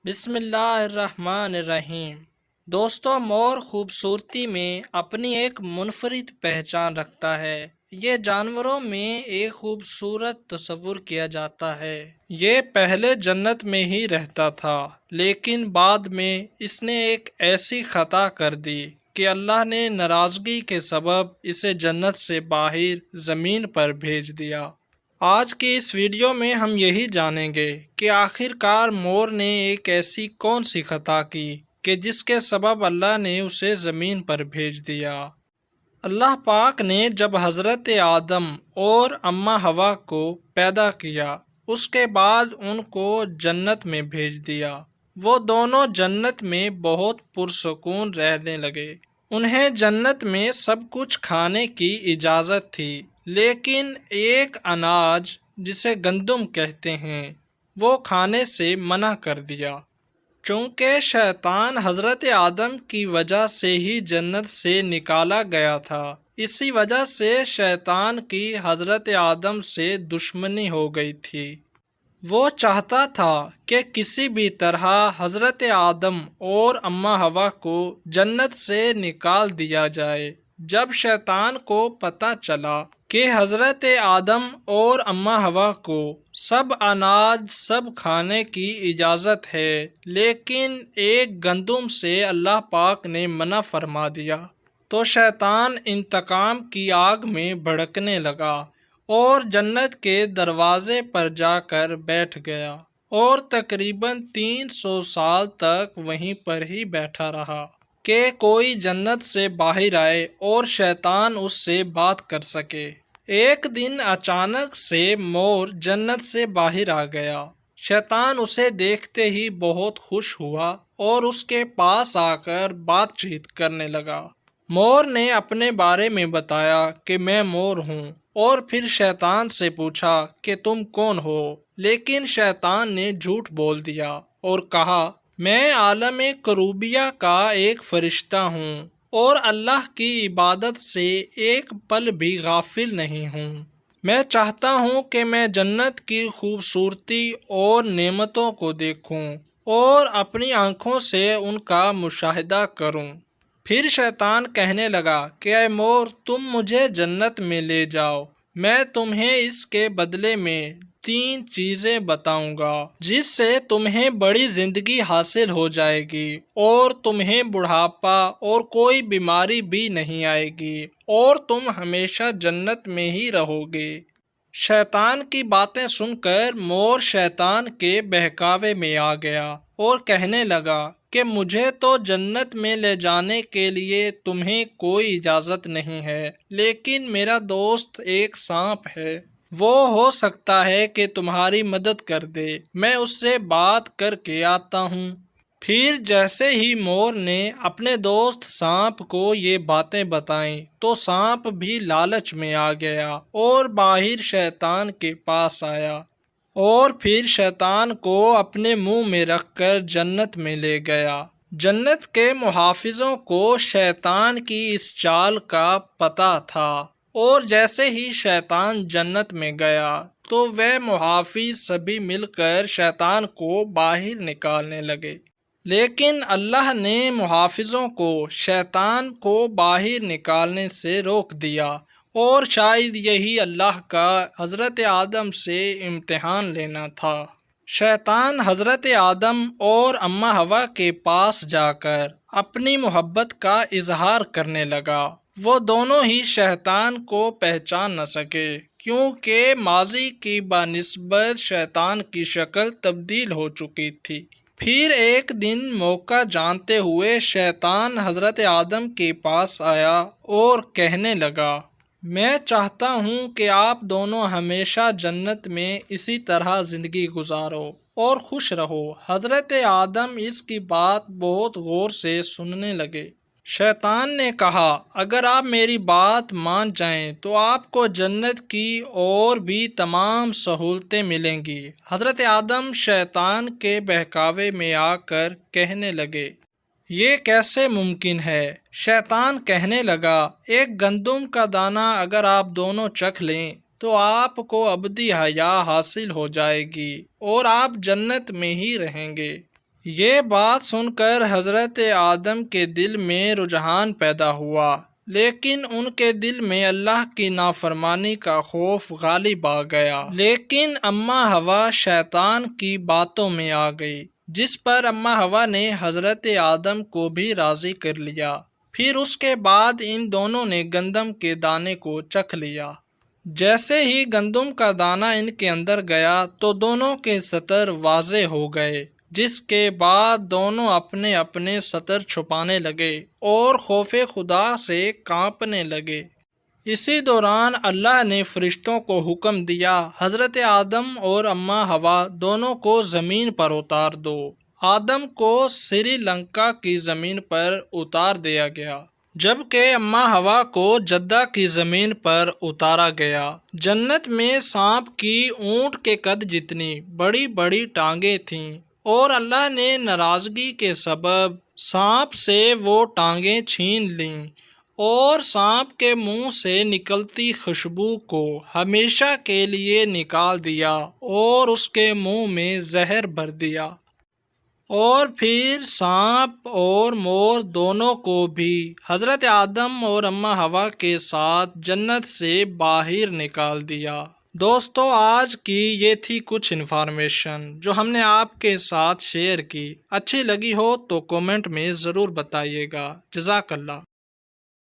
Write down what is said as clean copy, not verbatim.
بسم اللہ الرحمن الرحیم۔ دوستو، مور خوبصورتی میں اپنی ایک منفرد پہچان رکھتا ہے۔ یہ جانوروں میں ایک خوبصورت تصور کیا جاتا ہے۔ یہ پہلے جنت میں ہی رہتا تھا، لیکن بعد میں اس نے ایک ایسی خطا کر دی کہ اللہ نے ناراضگی کے سبب اسے جنت سے باہر زمین پر بھیج دیا۔ آج کی اس ویڈیو میں ہم یہی جانیں گے کہ آخر کار مور نے ایک ایسی کون سی خطا کی کہ جس کے سبب اللہ نے اسے زمین پر بھیج دیا۔ اللہ پاک نے جب حضرت آدم اور اماں حوا کو پیدا کیا، اس کے بعد ان کو جنت میں بھیج دیا۔ وہ دونوں جنت میں بہت پرسکون رہنے لگے۔ انہیں جنت میں سب کچھ کھانے کی اجازت تھی، لیکن ایک اناج جسے گندم کہتے ہیں وہ کھانے سے منع کر دیا۔ چونکہ شیطان حضرت آدم کی وجہ سے ہی جنت سے نکالا گیا تھا، اسی وجہ سے شیطان کی حضرت آدم سے دشمنی ہو گئی تھی۔ وہ چاہتا تھا کہ کسی بھی طرح حضرت آدم اور اماں حوا کو جنت سے نکال دیا جائے۔ جب شیطان کو پتہ چلا کہ حضرت آدم اور اماں حوا کو سب اناج سب کھانے کی اجازت ہے، لیکن ایک گندم سے اللہ پاک نے منع فرما دیا، تو شیطان انتقام کی آگ میں بھڑکنے لگا اور جنت کے دروازے پر جا کر بیٹھ گیا اور تقریباً 300 سال تک وہیں پر ہی بیٹھا رہا کہ کوئی جنت سے باہر آئے اور شیطان اس سے بات کر سکے۔ ایک دن اچانک سے مور جنت سے باہر آ گیا۔ شیطان اسے دیکھتے ہی بہت خوش ہوا اور اس کے پاس آ کر بات چیت کرنے لگا۔ مور نے اپنے بارے میں بتایا کہ میں مور ہوں، اور پھر شیطان سے پوچھا کہ تم کون ہو، لیکن شیطان نے جھوٹ بول دیا اور کہا میں عالم کروبیہ کا ایک فرشتہ ہوں اور اللہ کی عبادت سے ایک پل بھی غافل نہیں ہوں۔ میں چاہتا ہوں کہ میں جنت کی خوبصورتی اور نعمتوں کو دیکھوں اور اپنی آنکھوں سے ان کا مشاہدہ کروں۔ پھر شیطان کہنے لگا کہ اے مور، تم مجھے جنت میں لے جاؤ، میں تمہیں اس کے بدلے میں 3 چیزیں بتاؤں گا جس سے تمہیں بڑی زندگی حاصل ہو جائے گی اور تمہیں بڑھاپا اور کوئی بیماری بھی نہیں آئے گی اور تم ہمیشہ جنت میں ہی رہو گے۔ شیطان کی باتیں سن کر مور شیطان کے بہکاوے میں آ گیا اور کہنے لگا کہ مجھے تو جنت میں لے جانے کے لیے تمہیں کوئی اجازت نہیں ہے، لیکن میرا دوست ایک سانپ ہے، وہ ہو سکتا ہے کہ تمہاری مدد کر دے، میں اس سے بات کر کے آتا ہوں۔ پھر جیسے ہی مور نے اپنے دوست سانپ کو یہ باتیں بتائیں تو سانپ بھی لالچ میں آ گیا اور باہر شیطان کے پاس آیا اور پھر شیطان کو اپنے منہ میں رکھ کر جنت میں لے گیا۔ جنت کے محافظوں کو شیطان کی اس چال کا پتہ تھا، اور جیسے ہی شیطان جنت میں گیا تو وہ محافظ سبھی مل کر شیطان کو باہر نکالنے لگے، لیکن اللہ نے محافظوں کو شیطان کو باہر نکالنے سے روک دیا، اور شاید یہی اللہ کا حضرت آدم سے امتحان لینا تھا۔ شیطان حضرت آدم اور اماں حوا کے پاس جا کر اپنی محبت کا اظہار کرنے لگا۔ وہ دونوں ہی شیطان کو پہچان نہ سکے، کیونکہ ماضی کی بنسبت شیطان کی شکل تبدیل ہو چکی تھی۔ پھر ایک دن موقع جانتے ہوئے شیطان حضرت آدم کے پاس آیا اور کہنے لگا میں چاہتا ہوں کہ آپ دونوں ہمیشہ جنت میں اسی طرح زندگی گزارو اور خوش رہو۔ حضرت آدم اس کی بات بہت غور سے سننے لگے۔ شیطان نے کہا اگر آپ میری بات مان جائیں تو آپ کو جنت کی اور بھی تمام سہولتیں ملیں گی۔ حضرت آدم شیطان کے بہکاوے میں آ کر کہنے لگے یہ کیسے ممکن ہے؟ شیطان کہنے لگا ایک گندم کا دانہ اگر آپ دونوں چکھ لیں تو آپ کو ابدی حیات حاصل ہو جائے گی اور آپ جنت میں ہی رہیں گے۔ یہ بات سن کر حضرت آدم کے دل میں رجحان پیدا ہوا، لیکن ان کے دل میں اللہ کی نافرمانی کا خوف غالب آ گیا۔ لیکن اماں حوا شیطان کی باتوں میں آ گئی، جس پر اماں حوا نے حضرت آدم کو بھی راضی کر لیا۔ پھر اس کے بعد ان دونوں نے گندم کے دانے کو چکھ لیا۔ جیسے ہی گندم کا دانہ ان کے اندر گیا تو دونوں کے سطر واضح ہو گئے، جس کے بعد دونوں اپنے اپنے سطر چھپانے لگے اور خوف خدا سے کانپنے لگے۔ اسی دوران اللہ نے فرشتوں کو حکم دیا، حضرت آدم اور اماں حوا دونوں کو زمین پر اتار دو۔ آدم کو سری لنکا کی زمین پر اتار دیا گیا، جبکہ اماں حوا کو جدہ کی زمین پر اتارا گیا۔ جنت میں سانپ کی اونٹ کے قد جتنی بڑی بڑی ٹانگیں تھیں، اور اللہ نے ناراضگی کے سبب سانپ سے وہ ٹانگیں چھین لیں اور سانپ کے منہ سے نکلتی خوشبو کو ہمیشہ کے لیے نکال دیا اور اس کے منہ میں زہر بھر دیا۔ اور پھر سانپ اور مور دونوں کو بھی حضرت آدم اور اماں حوا کے ساتھ جنت سے باہر نکال دیا۔ دوستو، آج کی یہ تھی کچھ انفارمیشن جو ہم نے آپ کے ساتھ شیئر کی۔ اچھی لگی ہو تو کومنٹ میں ضرور بتائیے گا۔ جزاک اللہ۔